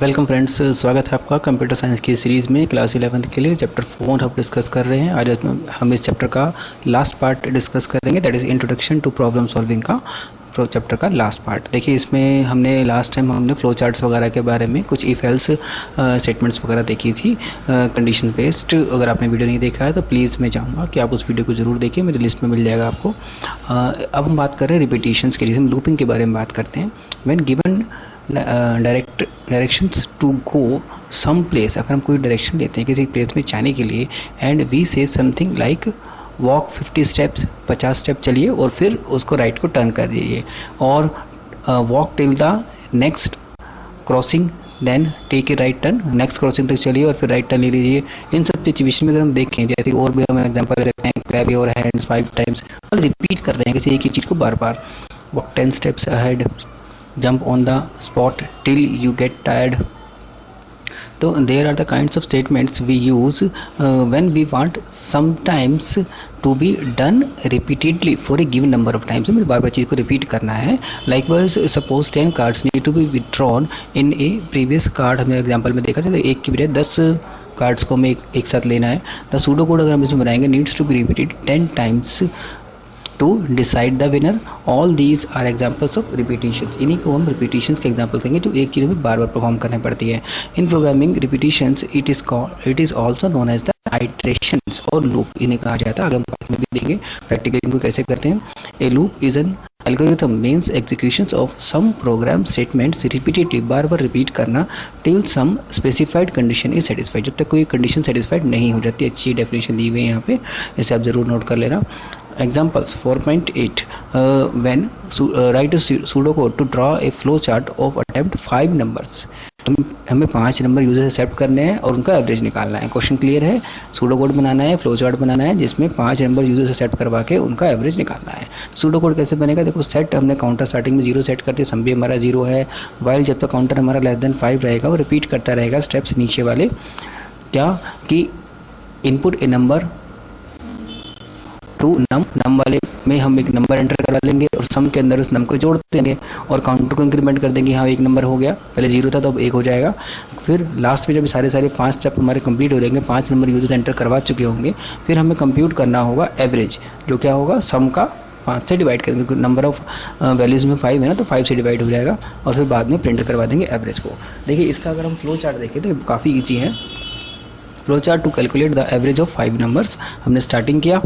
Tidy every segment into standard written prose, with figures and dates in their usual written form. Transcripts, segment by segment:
Welcome friends, स्वागत है आपका कंप्यूटर साइंस की सीरीज़ में। क्लास 11th के लिए चैप्टर 4 हम डिस्कस कर रहे हैं। आज हम इस चैप्टर का लास्ट पार्ट डिस्कस करेंगे, that is introduction to problem solving का चैप्टर का लास्ट पार्ट। देखिए, इसमें लास्ट टाइम हमने फ्लो चार्ट्स वगैरह के बारे में कुछ इफ एल्स स्टेटमेंट्स वगैरह देखी थी, कंडीशन बेस्ड। अगर आपने वीडियो नहीं देखा है तो प्लीज़ मैं चाहूँगा कि आप उस वीडियो को ज़रूर देखिए, मेरी लिस्ट में मिल जाएगा आपको। अब हम बात कर रहे हैं रिपीटिशंस के, जैसे हम लूपिंग के बारे में बात करते हैं। When given directions to go some place, अगर हम कोई डायरेक्शन लेते हैं किसी प्लेस में जाने के लिए, and we say something like walk 50 steps, 50 step चलिए और फिर उसको राइट को टर्न कर दीजिए, और walk till the next crossing, then take a right turn, next crossing तक चलिए और फिर राइट टर्न ले लीजिए। इन सब सिचुएशन में अगर हम देखें, जैसे और भी हम एग्जांपल ले सकते हैं, grab your hands 5 times, repeat कर रहे हैं किसी एक ही चीज़ को बार बार। Walk 10 steps ahead, jump on the spot till you get tired. So there are the kinds of statements we use when we want sometimes to be done repeatedly for a given number of times. हमें बार बार चीज़ को repeat करना है। Likewise, suppose 10 cards need to be withdrawn in a previous card, हमने example में देखा था, तो एक की बजाय 10 कार्ड्स को हमें एक साथ लेना है। द सूडो कोड अगर हम इसमें बनाएंगे, needs to be repeated 10 times to decide the winner. All these are examples of repetitions. इन्हीं को हम repetitions के एग्जाम्पल देंगे जो एक चीज़ में बार बार परफॉर्म करनी पड़ती है। इन programming repetitions it is also known as the iterations और loop इन्हें कहा जाता है। आगे हम बाद में भी देखेंगे प्रैक्टिकली इनको कैसे करते हैं। A loop is an algorithm means executions of some program statements repeatedly, bar bar repeat करना till some specified condition is satisfied, जब तक कोई कंडीशन सेटिस्फाइड नहीं हो जाती। अच्छी डेफिनेशन दी हुई है यहाँ पे, इसे आप ज़रूर नोट कर लेना। Examples 4.8 when write a pseudocode to draw a flow chart of attempt 5 numbers. हमें 5 नंबर यूजर एक्सेप्ट करने हैं और उनका एवरेज निकालना है। क्वेश्चन क्लियर है? सूडो कोड बनाना है, फ्लो चार्ट बनाना है जिसमें 5 नंबर यूजर से सेट करवा के उनका एवरेज निकालना है। सूडो कोड कैसे बनेगा? देखो, सेट हमने काउंटर स्टार्टिंग में 0 सेट करते, सम भी हमारा 0 है। वाइल जब तक काउंटर हमारा लेस देन 5 रहेगा वो रिपीट करता रहेगा स्टेप्स नीचे वाले, क्या कि इनपुट ए नंबर टू नम वाले में हम एक नंबर एंटर करवा लेंगे और सम के अंदर उस नंबर को जोड़ देंगे और काउंटर को इंक्रीमेंट कर देंगे। हाँ, एक नंबर हो गया, पहले 0 था तो अब 1 हो जाएगा। फिर लास्ट में जब सारे 5 स्टेप हमारे कंप्लीट हो जाएंगे, 5 नंबर यूजर एंटर करवा चुके होंगे, फिर हमें कंप्यूट करना होगा एवरेज, जो क्या होगा, सम का 5 से डिवाइड करेंगे, क्योंकि नंबर ऑफ वैल्यूज़ में 5 है ना, तो 5 से डिवाइड हो जाएगा और फिर बाद में प्रिंट करवा देंगे एवरेज को। देखिए, इसका अगर हम फ्लो चार्ट देखें तो काफ़ी ईजी है। Flow chart to calculate the average of 5 numbers. हमने स्टार्टिंग किया,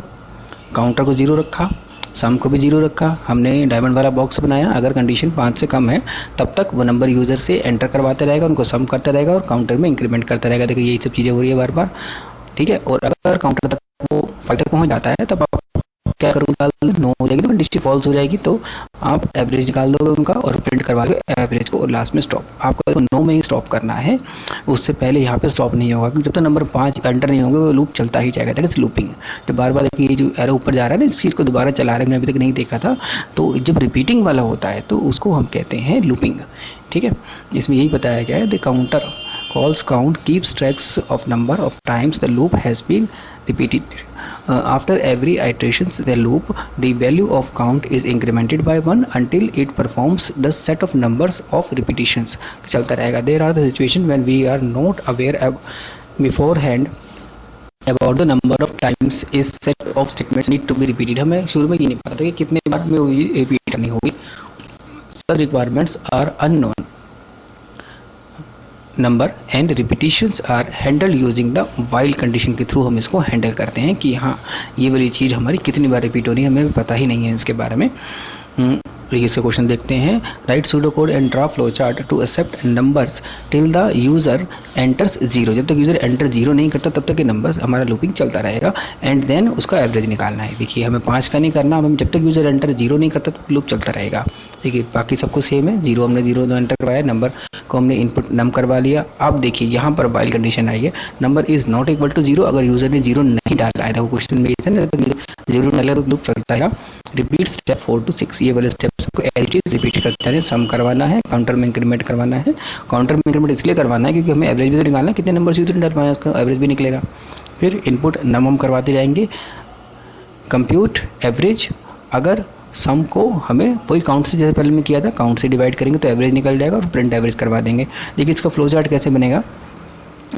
काउंटर को 0 रखा, सम को भी 0 रखा, हमने डायमंड वाला बॉक्स बनाया। अगर कंडीशन 5 से कम है तब तक वो नंबर यूज़र से एंटर करवाते रहेगा, उनको सम करता रहेगा और काउंटर में इंक्रीमेंट करता रहेगा। देखिए, यही सब चीज़ें हो रही है बार बार, ठीक है। और अगर काउंटर तक वो 5 तक पहुँच जाता है तब आप क्या करोगे, निकाल 9 हो जाएगी, तो कंडीशन फॉल्स हो जाएगी, तो आप एवरेज निकाल दोगे उनका और प्रिंट करवा दोगे एवरेज को, और लास्ट में स्टॉप। आपको 9 में ही स्टॉप करना है, उससे पहले यहाँ पे स्टॉप नहीं होगा, क्योंकि जब तक नंबर 5 एंटर नहीं होंगे वो लूप चलता ही जाएगा। That is looping. तो बार बार देखिए, ये जो एरो ऊपर जा रहा है ना, इस चीज़ को दोबारा चला रहे हैं, मैंने अभी तक नहीं देखा था। तो जब रिपीटिंग वाला होता है तो उसको हम कहते हैं लूपिंग, ठीक है। इसमें यही बताया गया है, the counter calls count keeps tracks of number of times the loop has been repeated. After every iterations the loop, the value of count is incremented by 1 until it performs the set of numbers of repetitions. चलता रहेगा। There are the situation when we are not aware beforehand about the number of times is set of statements need to be repeated. हमें शुरू में ये नहीं पता था कि कितने बार में रिपीट करनी होगी। Such requirements are unknown. Number and repetitions are handle using the while condition के थ्रू हम इसको हैंडल करते हैं कि हाँ, ये वाली चीज़ हमारी कितनी बार रिपीट हो रही है, हमें पता ही नहीं है इसके बारे में। इसका क्वेश्चन देखते हैं। Write pseudo code and draw flow chart to accept numbers till the user enters 0। जब तक यूज़र एंटर 0 नहीं करता तब तक ये नंबर्स हमारा लूपिंग चलता रहेगा, एंड देन उसका एवरेज निकालना है। देखिए, हमें 5 का नहीं करना, हमें जब तक यूज़र एंटर 0 नहीं करता तो लूप चलता रहेगा। देखिए, बाकी सबको सेम है। 0 हमने 0 एंटर करवाया, नंबर को हमने इनपुट नम करवा लिया। अब देखिए, यहाँ पर वाइल कंडीशन आई है, number is not equal to 0। अगर यूज़र ने 0 नहीं डाला है, तो क्वेश्चन में 0 डाला तो लूप चलता है। रिपीट स्टेप 4 to 6, ये वाले स्टेप्स को एज इट रिपीट करते हैं। सम करवाना है, काउंटर में इंक्रीमेंट करवाना है। काउंटर में इंक्रीमेंट इसलिए करवाना है क्योंकि हमें एवरेज भी तो निकालना है, कितने नंबर यूज़र ने डाल पाए उसका एवरेज भी निकलेगा। फिर इनपुट नम हम करवाते जाएंगे। कंप्यूट एवरेज, अगर सम को हमें वही काउंट से, जैसे पहले में किया था, काउंट से डिवाइड करेंगे तो एवरेज निकल जाएगा और प्रिंट एवरेज करवा देंगे। देखिए इसका फ्लो चार्ट कैसे बनेगा,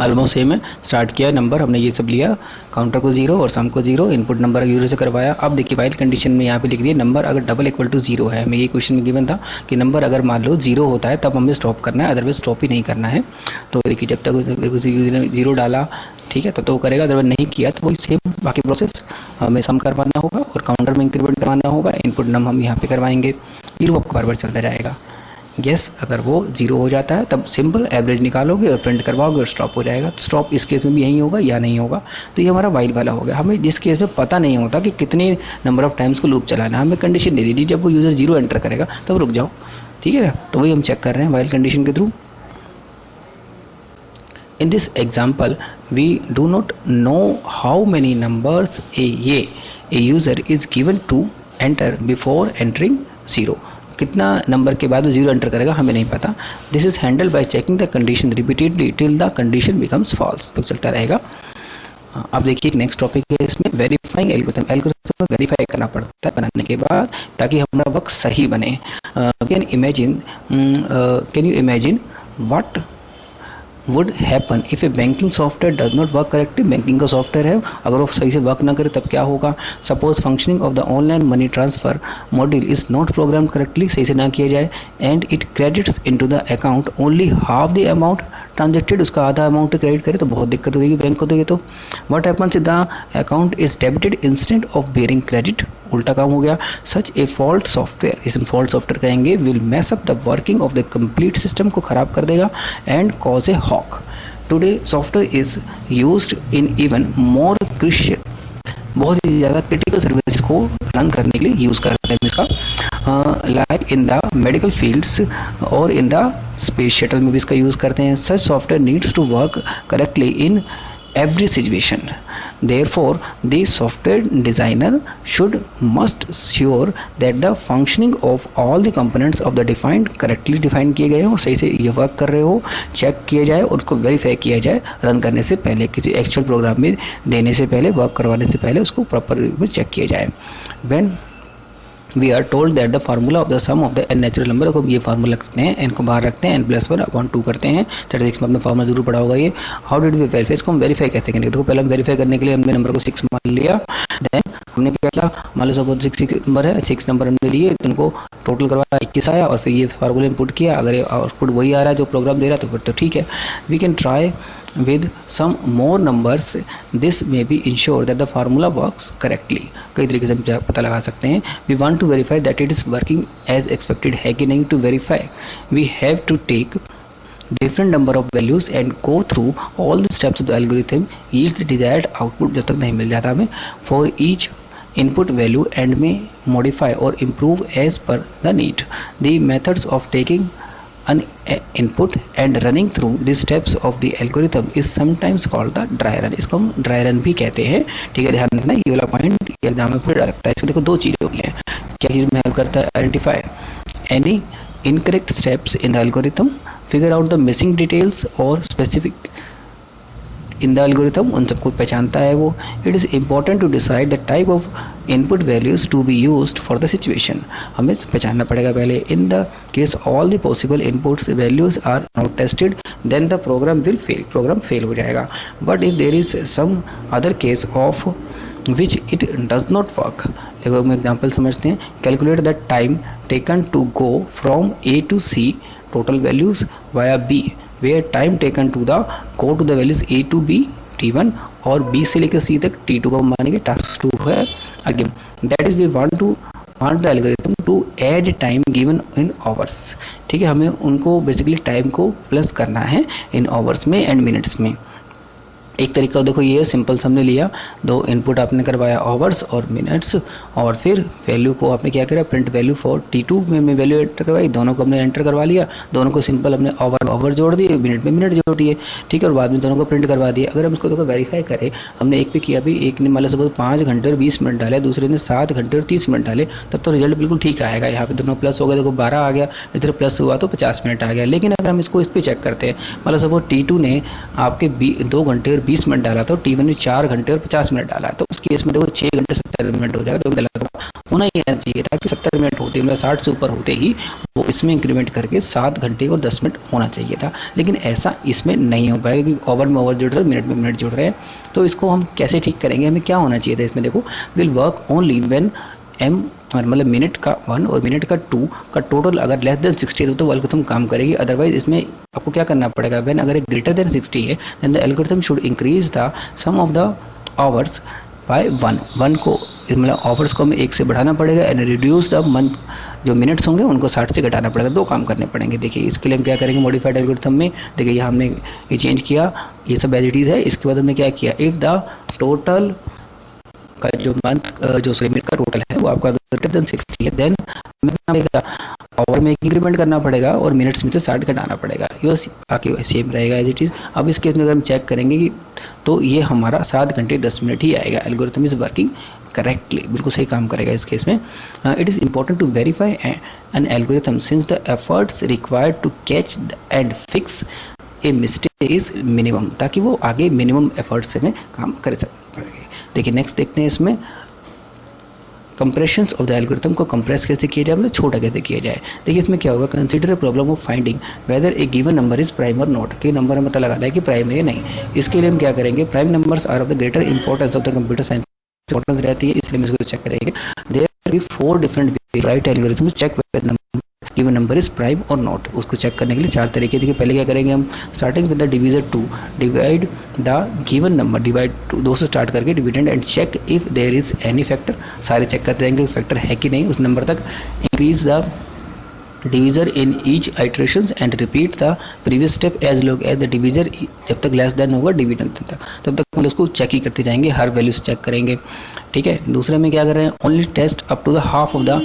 ऑलमोस्ट सेम है। स्टार्ट किया नंबर, हमने ये सब लिया, काउंटर को 0 और सम को 0, इनपुट नंबर 0 से करवाया। अब देखिए वाइल कंडीशन में यहाँ पे लिख दिए नंबर अगर डबल इक्वल टू 0 है। हमें ये क्वेश्चन में गिवन था कि नंबर अगर मान लो 0 होता है तब हमें स्टॉप करना है, अदरवाइज स्टॉप ही नहीं करना है। तो देखिए जब तक 0 डाला, ठीक है, तो करेगा, अदरवाइज नहीं किया तो वही सेम बाकी प्रोसेस हमें सम करवाना होगा और काउंटर में इंक्रीमेंट करवाना होगा। इनपुट नंबर हम यहाँ पे करवाएंगे, फिर वो बार बार चलता जाएगा। यस, अगर वो 0 हो जाता है तब सिंपल एवरेज निकालोगे और प्रिंट करवाओगे और स्टॉप हो जाएगा। तो स्टॉप इस केस में भी यही होगा या नहीं होगा। तो ये हमारा वाइल वाला हो गया। हमें जिस केस में पता नहीं होता कि कितने नंबर ऑफ टाइम्स को लूप चलाना है, हमें कंडीशन दे दीजिए, जब वो यूज़र 0 एंटर करेगा तब रुक जाओ, ठीक है ना। तो वही हम चेक कर रहे हैं वाइल कंडीशन के through. In this example, we do not know how many numbers a user is given to enter before entering 0. कितना नंबर के बाद वो 0 एंटर करेगा हमें नहीं पता। This is handle by checking the condition repeatedly till the condition becomes false. तो चलता रहेगा। अब देखिए एक नेक्स्ट टॉपिक है इसमें, वेरीफाइंग एल्गोरिथम। एल्गोरिथम में वेरीफाई करना पड़ता है बनाने के बाद, ताकि हमारा वर्क सही बने। Can you imagine what would happen if a banking software does not work correctly? Banking का सॉफ्टवेयर है, अगर वो सही से वर्क ना करे तब क्या होगा? Suppose functioning of the online money transfer module is not program correctly, सही से ना किया जाए, and it credits into the account only half the amount transacted, उसका आधा अमाउंट क्रेडिट करे तो बहुत दिक्कत होगी बैंक को। तो ये तो what happens if the account is debited instead of bearing credit, उल्टा काम हो गया। सच ए फॉल्ट सॉफ्टवेयर, इसमें फॉल्ट सॉफ्टवेयर कहेंगे, will mess up the working of the complete system, को खराब कर देगा, and cause a havoc. Today software is used in even more crucial, बहुत ही ज़्यादा क्रिटिकल सर्विस को रन करने के लिए यूज़ करते हैं इसका, like in the medical fields और इन द स्पेस शटल में भी इसका यूज़ करते हैं। Such software needs to work correctly in every situation. Therefore, the software designer must sure that the functioning of all the components of the defined correctly defined किए गए हो, सही से ये वर्क कर रहे हो, चेक किया जाए और उसको वेरीफाई किया जाए रन करने से पहले, किसी एक्चुअल प्रोग्राम में देने से पहले, वर्क करवाने से पहले उसको प्रॉपर में चेक किया जाए। When we are told that the formula of the sum of the n natural number, को ये फार्मूला रखते हैं, n को बाहर रखते हैं, n+1/2 करते हैं। स्टैटिस्टिक्स में अपने फार्मूला जरूर पढ़ा होगा ये। हाउ डिड वी वेरीफाई, इसको हम वेरीफाई कैसे करेंगे? देखो पहले हम वेरीफाई करने के लिए हमने नंबर को 6 मान लिया, देन हमने क्या किया, मान लो सपोज 6 नंबर है, 6 नंबर हमने लिए, तो उनको टोटल करवाया, 21 आया, और फिर ये फार्मूला इनपुट किया। अगर आउटपुट वही आ रहा है जो प्रोग्राम दे रहा है तो फिर तो ठीक है। We can try with some more numbers, this may be ensure that the formula works correctly। कई तरीके से हम पता लगा सकते हैं। we want to verify that it is working as expected है कि नहीं। to verify we have to take different number of values and go through all the steps of the algorithm yields the desired output, जब तक नहीं मिल जाता हमें, for each input value and may modify or improve as per the need। the methods of taking an input and running through the steps of the algorithm is sometimes called the dry run। इसको हम dry run भी कहते हैं, ठीक है, ध्यान रखना ये वाला पॉइंट एग्जाम में पूरा लगता है। इसको देखो दो चीज़ें होती हैं, क्या चीज़ में हेल्प करता है, identify any incorrect steps in the algorithm, figure out the missing details और स्पेसिफिक इन द एल्गोरिथम, उन सबको पहचानता है वो। It is important to decide the type of input values to be used for the situation, हमें पहचानना पड़ेगा पहले। In the case all the possible inputs values are not tested then the program will fail, program fail हो जाएगा। But if there is some other case of which it does not work, देखो हम example समझते हैं। Calculate the time taken to go from A to C total values via B, where time taken to the go to the values a to b t1 और b से लेकर c तक t2 को मानेंगे task 2 है। Again that is we want the algorithm to add time given in hours, ठीक है, हमें उनको बेसिकली टाइम को प्लस करना है इन आवर्स में एंड मिनट्स में। एक तरीका देखो ये सिंपल हमने लिया, दो इनपुट आपने करवाया आवर्स और मिनट्स, और फिर वैल्यू को आपने क्या करा, प्रिंट वैल्यू फॉर T2 में हमने वैल्यू एंटर करवाई, दोनों को हमने एंटर करवा लिया, दोनों को सिंपल हमने आवर जोड़ दिए, मिनट में मिनट जोड़ दिए, ठीक है, और बाद में दोनों को प्रिंट करवा दिया। अगर हम इसको देखो वेरीफाई करें, हमने एक पे किया भी, एक ने मान लो सपोज 5 घंटे और 20 मिनट डाले, दूसरे ने 7 घंटे और 30 मिनट डाले, तब तो रिजल्ट बिल्कुल ठीक आएगा। यहाँ पे दोनों प्लस हो गया, देखो 12 आ गया, इधर प्लस हुआ तो 50 मिनट आ गया। लेकिन अगर हम इसको इस पर चेक करते हैं, मान लो सपोज T2 ने आपके 2 घंटे और 20 मिनट डाला, तो T1 ने 4 घंटे और 50 मिनट डाला, तो उस केस में देखो 6 घंटे 70 मिनट हो जाएगा, जो गलत होगा। होना ही आना चाहिए था कि 70 मिनट होते मतलब 60 से ऊपर होते ही वो इसमें इंक्रीमेंट करके 7 घंटे और 10 मिनट होना चाहिए था, लेकिन ऐसा इसमें नहीं हो पाएगा क्योंकि ओवर में ओवर जुड़ रहे हैं, मिनट में मिनट जुड़ रहे हैं। तो इसको हम कैसे ठीक करेंगे, हमें क्या होना चाहिए था इसमें, देखो will work only when M मतलब मिनट का 1 और मिनट का 2 का टोटल अगर लेस देन 60 तो एल्गोरिथम काम करेगी। अदरवाइज इसमें आपको क्या करना पड़ेगा, व्हेन अगर एक ग्रेटर देन 60 है then the algorithm should increase the sum of the hours by 1 को मतलब आवर्स को हमें 1 से बढ़ाना पड़ेगा एंड रिड्यूस द मंथ जो मिनट्स होंगे उनको 60 से घटाना पड़ेगा। 2 काम करने पड़ेंगे। देखिए इसके लिए हम क्या करेंगे, मॉडिफाइड एल्गोरिथम में देखिए यहाँ हमने ये चेंज किया, ये सब एज इट इज़ है। इसके बाद हमने क्या किया, इफ़ द टोटल का जो मंथ जो मिनट का टोटल है वो आपका ग्रेटर देन 60 है देन आवर में इंक्रीमेंट करना पड़ेगा और मिनट्स में से 60 घटाना पड़ेगा। ये बाकी सेम रहेगा एज इट इज़। अब इस केस में अगर हम चेक करेंगे कि तो ये हमारा 7 घंटे 10 मिनट ही आएगा। एल्गोरिथम इज वर्किंग करेक्टली, बिल्कुल सही काम करेगा इस केस में। It is important to verify an algorithm since the efforts required to catch and fix a mistake is minimum, ताकि वो आगे मिनिमम एफर्ट से में काम कर सके। देखिए नेक्स्ट देखते हैं इसमें कंप्रेशंस ऑफ द एल्गोरिथम को कंप्रेस कैसे किया जाए, मतलब छोटा कैसे किया जाए। देखिए इसमें क्या होगा, consider problem of finding whether a given number is prime और नॉट, कि नंबर हमें पता लगाना है कि प्राइम है या नहीं। इसके लिए हम क्या करेंगे, prime numbers are of the greater importance of the computer science importance रहती है, इसलिए हम इसको चेक करेंगे। There will be 4 different way write algorithm to check whether given number is prime और नॉट। उसको चेक करने के लिए 4 तरीके। देखिए पहले क्या करेंगे हम, starting with the divisor 2 divide the given number, divide 2 से स्टार्ट करके dividend and check if there is any factor. सारे चेक करते रहेंगे फैक्टर है कि नहीं उस नंबर तक। Increase the divisor in each iterations and repeat the previous step as long as the divisor, जब तक लेस देन होगा डिविडेंड तक, तब तक हम उसको चेक ही करते जाएंगे, हर वैल्यू से चेक करेंगे। ठीक है, दूसरे में क्या कर रहे हैं, only test up to the half of the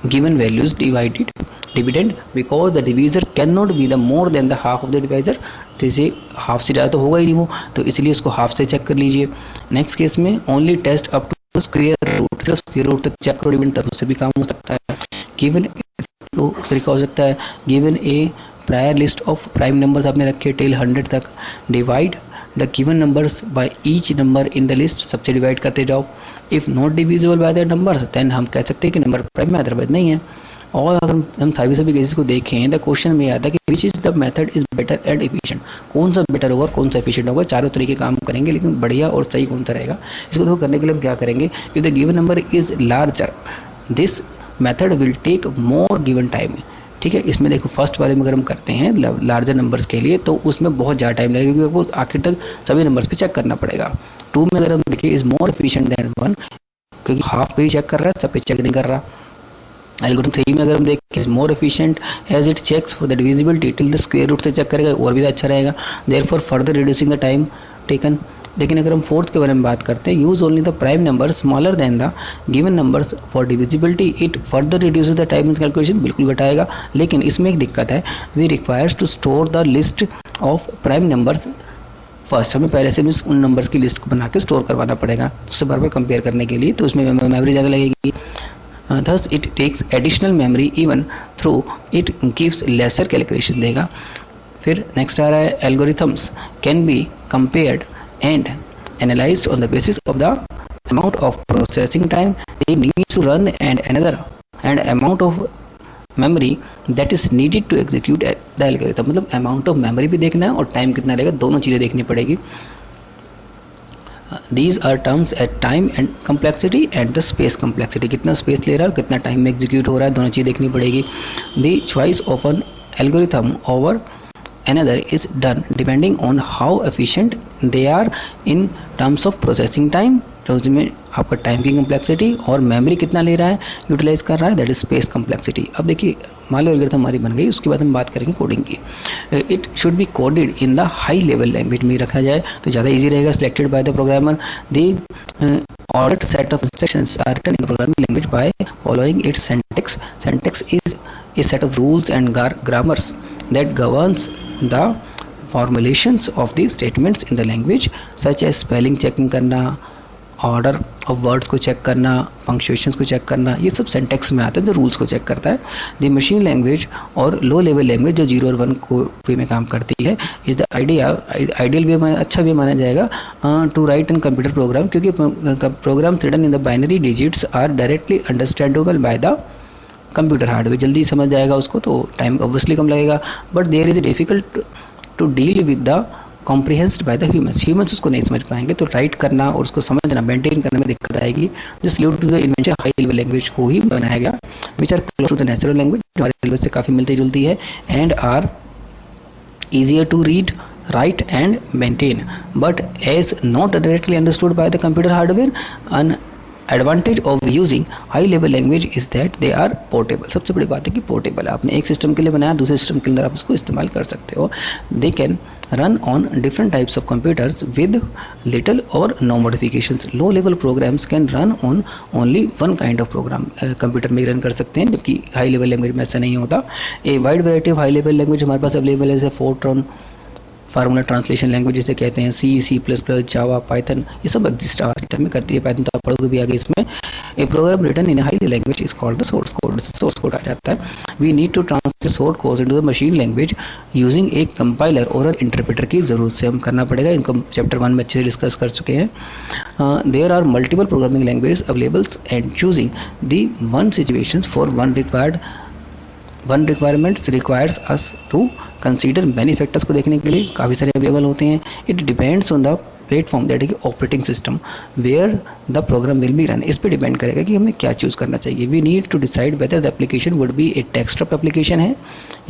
given values divided dividend because the divisor cannot be the more than the half of the divisor। तो इसे हाफ से ज़्यादा तो होगा ही नहीं वो, तो इसलिए इसको हाफ से चेक कर लीजिए। नेक्स्ट केस में only test up to square root, सिर्फ स्क्वायर रूट तक चेक करो डिविडेंड, तब उससे भी काम हो सकता है। गिवन तो तरीका हो सकता है, given a prior list of prime numbers आपने रखे टिल 100 तक, divide the given numbers by each number in the list, सबसे डिवाइड करते जाओ। If not divisible by the numbers then हम कह सकते हैं कि नंबर प्राइम में, अदरवाइज नहीं है। और अगर हम सभी केसेस को देखें द क्वेश्चन में आता है कि which is the method is better and efficient, कौन सा बेटर होगा और कौन सा एफिशिएंट होगा। चारों तरीके काम करेंगे लेकिन बढ़िया और सही कौन सा रहेगा, इसको देखो करने के लिए हम क्या करेंगे, if the given number is larger this method will take more given time. ठीक है, इसमें देखो फर्स्ट वाले में अगर हम करते हैं लार्जर नंबर्स के लिए तो उसमें बहुत ज़्यादा टाइम लगेगा क्योंकि वो आखिर तक सभी नंबर्स पे चेक करना पड़ेगा। 2 में अगर हम देखिए इज मोर एफिशिएंट देन 1 क्योंकि हाफ पे ही चेक कर रहा है, सब पे चेक नहीं कर रहा। एल्गोरिथम 3 में अगर हम देखें is more efficient as it checks for the divisibility till the square root से चेक करेगा और भी अच्छा रहेगा, therefore further reducing the time taken. लेकिन अगर हम फोर्थ के बारे में बात करते हैं, use only the prime number smaller than the given numbers for divisibility it further reduces the time in calculation, बिल्कुल घटाएगा। लेकिन इसमें एक दिक्कत है, we requires to store the list of prime numbers first, हमें पहले से भी उन नंबर्स की लिस्ट को बना के स्टोर करवाना पड़ेगा उससे बार बार कंपेयर करने के लिए, तो उसमें मेमोरी ज़्यादा लगेगी। Thus it takes additional memory even through it gives lesser calculation देगा। फिर नेक्स्ट आ रहा है, algorithms can be compared and analyzed on the basis of the amount of processing time they need to run and amount of memory that is needed to execute the algorithm। मतलब amount of memory भी देखना है और time कितना लगेगा, दोनों चीज़ें देखनी पड़ेगी। These are terms at time and complexity and the space complexity, कितना स्पेस ले रहा है और कितना टाइम में एग्जीक्यूट हो रहा है, दोनों चीज़ें देखनी पड़ेगी। The choice of an algorithm over another is done depending on how efficient they are in terms of processing time, तो उसमें आपका टाइम की कम्प्लेक्सिटी और मेमोरी कितना ले रहा है, यूटिलाइज कर रहा है, दैट इज स्पेस कम्प्लेक्सिटी। अब देखिए मान लो एल्गोरिथम हमारी बन गई, उसके बाद हम बात करेंगे कोडिंग की। It should be coded in the high level language में रखा जाए तो ज़्यादा ईजी रहेगा, selected by the programmer. The ordered set of instructions are written in the programming language by following its syntax. Syntax is a set of rules and grammars that governs the formulations of the statements in the language, such as spelling checking करना order of words को check करना, punctuations को check करना, ये सब syntax में आता है जो रूल्स को चेक करता है। द मशीन लैंग्वेज और लो लेवल लैंग्वेज जो 0 और 1 को वे में काम करती है इज द आइडियल वे, अच्छा वे माना जाएगा to write an computer program, क्योंकि program written in the binary digits are directly understandable by the computer hardware, जल्दी समझ जाएगा उसको, तो टाइम ऑब्वियसली कम लगेगा। But there is difficult to deal with the comprehensed by the humans उसको नहीं समझ पाएंगे, तो राइट करना और उसको समझना, मेंटेन करने में दिक्कत आएगी। This lead to the invention high level language को ही बनाया गया, which are close to the natural language, जो हमारे लैंग्वेज से काफ़ी मिलती जुलती है, and are easier to read, write and maintain, but as not directly understood by the computer hardware. An advantage of using high level language is that they are portable. सबसे बड़ी बात है कि पोर्टेबल है, आपने एक सिस्टम के लिए बनाया, दूसरे सिस्टम के अंदर आप उसको इस्तेमाल कर सकते हो। They can run on different types of computers with little or no modifications. Low level programs can run on only one kind of program. Computer में रन कर सकते हैं, जबकि हाई लेवल लैंग्वेज में ऐसा नहीं होता। A wide variety of high level language हमारे पास अवेलेबल है, जैसे फोर्ट्रॉन, फार्मूला ट्रांसलेशन लैंग्वेज जिसे कहते हैं, C++, जावा, पाइथन, ये सब एग्जिस्ट आज के टाइम में करती है। पाइथन तो आप पढ़ोगे भी आगे इसमें। A program written in high language is called the source code, source code आ जाता है। We need to translate source code into the machine language using a compiler और इंटरप्रेटर की ज़रूरत से हम करना पड़ेगा, इनको चैप्टर 1 में अच्छे से डिस्कस कर चुके हैं। There are multiple programming language availables and choosing the one situations for one requirements requires us to consider many factors को देखने के लिए काफ़ी सारे अवेलेबल होते हैं। It depends on the platform that is operating system where the program will be run, इस पर डिपेंड करेगा कि हमें क्या चूज़ करना चाहिए। We need to decide whether the application would be a desktop application है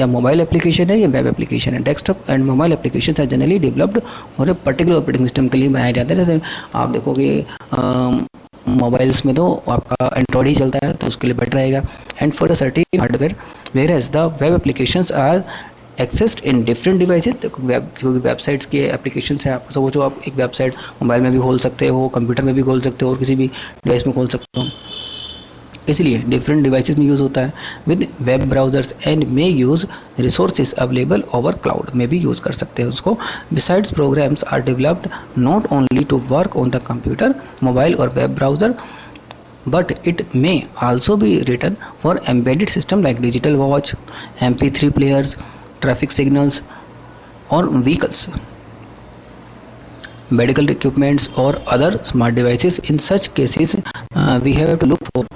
या मोबाइल एप्लीकेशन है या वेब एप्लीकेशन है। Desktop and mobile application are generally developed for a particular operating system के लिए बनाए जाते हैं। जैसे आप देखोगे मोबाइल्स में तो आपका एंड्रॉयड ही चलता है, तो उसके लिए बेटर रहेगा, and for a certain hardware, where as the web applications are accessed in different devices. क्योंकि वेबसाइट्स के एप्लीकेशंस है, आप सोचो आप एक वेबसाइट मोबाइल में भी खोल सकते हो, कंप्यूटर में भी खोल सकते हो और किसी भी डिवाइस में खोल सकते हो, इसलिए डिफरेंट डिवाइसेस में यूज़ होता है। With web browsers and may use resources available over cloud में भी यूज़ कर सकते हैं उसको। Besides programs are developed not only to work on the computer, mobile और web browser, but it may also be written for embedded system like digital watch, MP3 players, traffic signals or vehicles, medical equipments or other smart devices. In such cases we have to look for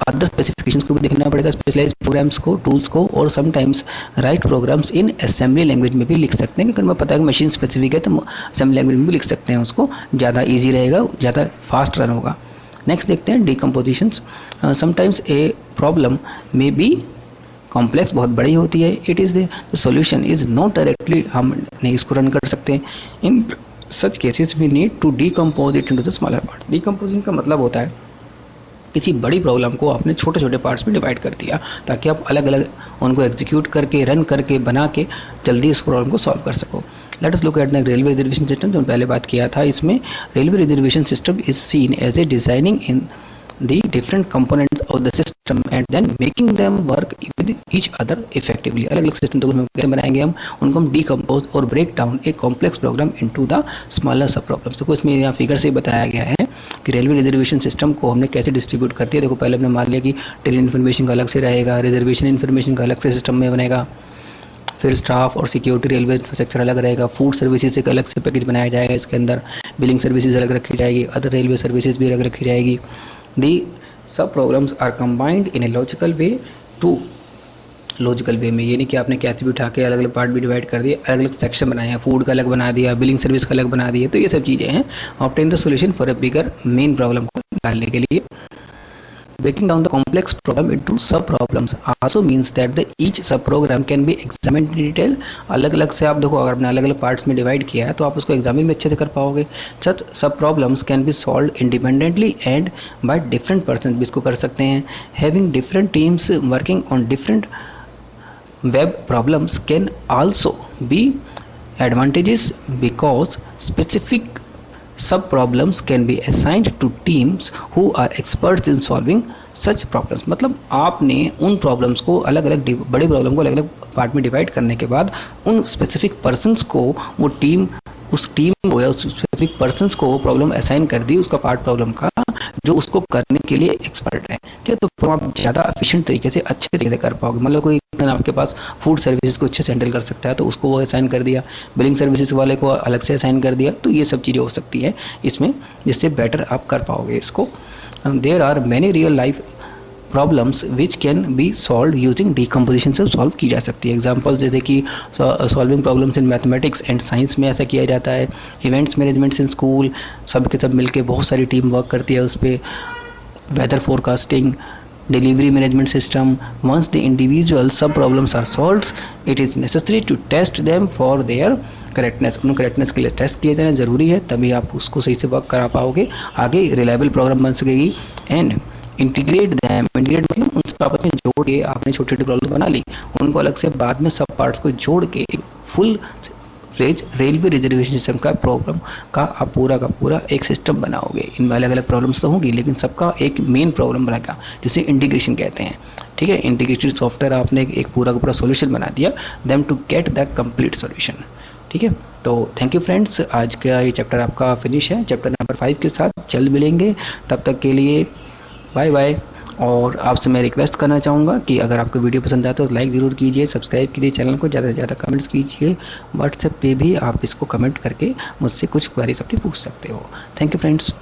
other specifications को भी देखना पड़ेगा, specialised programmes को, tools को, और sometimes write programs in assembly language में भी लिख सकते हैं। अगर मैं पता है कि मशीन स्पेसिफिक है तो असेंबली लैंग्वेज में भी लिख सकते हैं, उसको ज़्यादा ईजी रहेगा, ज़्यादा फास्ट रन होगा। नेक्स्ट देखते हैं decompositions. Sometimes a problem may be complex, बहुत बड़ी होती है। It is the solution is not directly, हम नहीं इसको रन कर सकते। In such cases we need to decompose it into the smaller part. Decomposing का मतलब होता है किसी बड़ी प्रॉब्लम को आपने छोटे छोटे पार्ट्स में डिवाइड कर दिया, ताकि आप अलग अलग उनको एग्जीक्यूट करके, रन करके, बना के जल्दी इस प्रॉब्लम को सॉल्व कर सको। Let us look at the railway reservation system, जो पहले बात किया था। इसमें railway reservation system is seen as a designing in the different components of the system and then making them work with each other effectively. अलग अलग system तो कैसे बनाएंगे हम, उनको हम डिकम्पोज और break down a complex program into the smaller sub problems. तो इसमें यहाँ फिगर से बताया गया है कि रेलवे रिजर्वेशन सिस्टम को हमने कैसे डिस्ट्रीब्यूट कर दिया। देखो पहले हमने मान लिया कि ट्रेन इन्फॉर्मेशन का अलग से रहेगा, रिजर्वेशन इन्फॉर्मेशन का अलग से सिस्टम में बनेगा, फिर स्टाफ और सिक्योरिटी रेलवे इंफ्रास्ट्रक्चर अलग रहेगा, फूड सर्विसेज एक अलग से पैकेज बनाया जाएगा, इसके अंदर बिलिंग सर्विसेज अलग रखी जाएगी, अदर रेलवे सर्विसेज भी अलग रखी जाएगी। The sub programs are combined in a logical way to logical way में, ये नहीं कि आपने कैसे भी उठा के अलग अलग पार्ट भी डिवाइड कर दिए, अलग अलग सेक्शन बनाए हैं, फूड का अलग बना दिया, बिलिंग सर्विस का अलग बना दिया, तो ये सब चीज़ें हैं obtain the solution for a bigger main problem को डालने के लिए। Breaking down the complex problem into sub problems also means that the each sub program can be examined in detail. अलग अलग से आप देखो, अगर आपने अलग अलग पार्ट्स में डिवाइड किया है तो आप उसको एग्जामिन में अच्छे से कर पाओगे। Such sub problems can be solved independently and by different persons भी इसको कर सकते हैं। Having different teams working on different web problems can also be advantages because specific sub-problems can be assigned to teams who are experts in solving such problems. मतलब आपने उन problems को अलग अलग, बड़ी प्रॉब्लम को अलग अलग पार्ट में डिवाइड करने के बाद उन स्पेसिफिक पर्सन्स को वो टीम उस टीम को या उस स्पेसिफिक पर्सन्स को वो प्रॉब्लम असाइन कर दी, उसका पार्ट प्रॉब्लम का, जो उसको करने के लिए एक्सपर्ट है। ठीक है, तो आप ज़्यादा एफिशिएंट तरीके से, अच्छे तरीके से कर पाओगे। मतलब कोई आपके पास फूड सर्विसेज को अच्छे से हैंडल कर सकता है तो उसको वो असाइन कर दिया, बिलिंग सर्विसेज वाले को अलग से असाइन कर दिया, तो ये सब चीज़ें हो सकती है इसमें, जिससे बेटर आप कर पाओगे इसको। There are many real life problems which can be solve using decomposition से सॉल्व की जा सकती है। एग्जाम्पल जैसे कि solving problems in mathematics and science में ऐसा किया जाता है। इवेंट्स मैनेजमेंट्स इन स्कूल, सब के सब मिलके बहुत सारी टीम वर्क करती है उस पर। Weather forecasting, delivery management system. Once the individual sub problems are solved, it is necessary to test them for their correctness. उन करेक्टनेस के लिए टेस्ट किए जाना ज़रूरी है, तभी आप उसको सही से वर्क करा पाओगे, आगे रिलायबल प्रोग्राम बन सकेगी। एंड इंटीग्रेट दैम, इंटीग्रेट मतलब उनको आपस में जोड़ के, आपने छोटी छोटी प्रॉब्लम बना ली, उनको अलग से बाद में सब पार्ट्स को जोड़ के एक full fledge railway reservation system का प्रॉब्लम का आप पूरा का पूरा एक सिस्टम बनाओगे। इनमें अलग अलग प्रॉब्लम्स तो होंगी, लेकिन सबका एक मेन प्रॉब्लम बनेगा, जिसे इंटीग्रेशन कहते हैं। ठीक है, इंटीग्रेटेड सॉफ्टवेयर आपने एक पूरा का पूरा सॉल्यूशन बना दिया, them to get the complete solution. ठीक है, तो थैंक यू फ्रेंड्स, आज का ये चैप्टर आपका फिनिश है। चैप्टर नंबर 5 के साथ जल्द मिलेंगे, तब तक के लिए बाय बाय। और आपसे मैं रिक्वेस्ट करना चाहूँगा कि अगर आपको वीडियो पसंद आए तो लाइक ज़रूर कीजिए, सब्सक्राइब कीजिए चैनल को, ज़्यादा से ज़्यादा कमेंट्स कीजिए। व्हाट्सएप पे भी आप इसको कमेंट करके मुझसे कुछ क्वेरीज अपनी पूछ सकते हो। Thank you friends.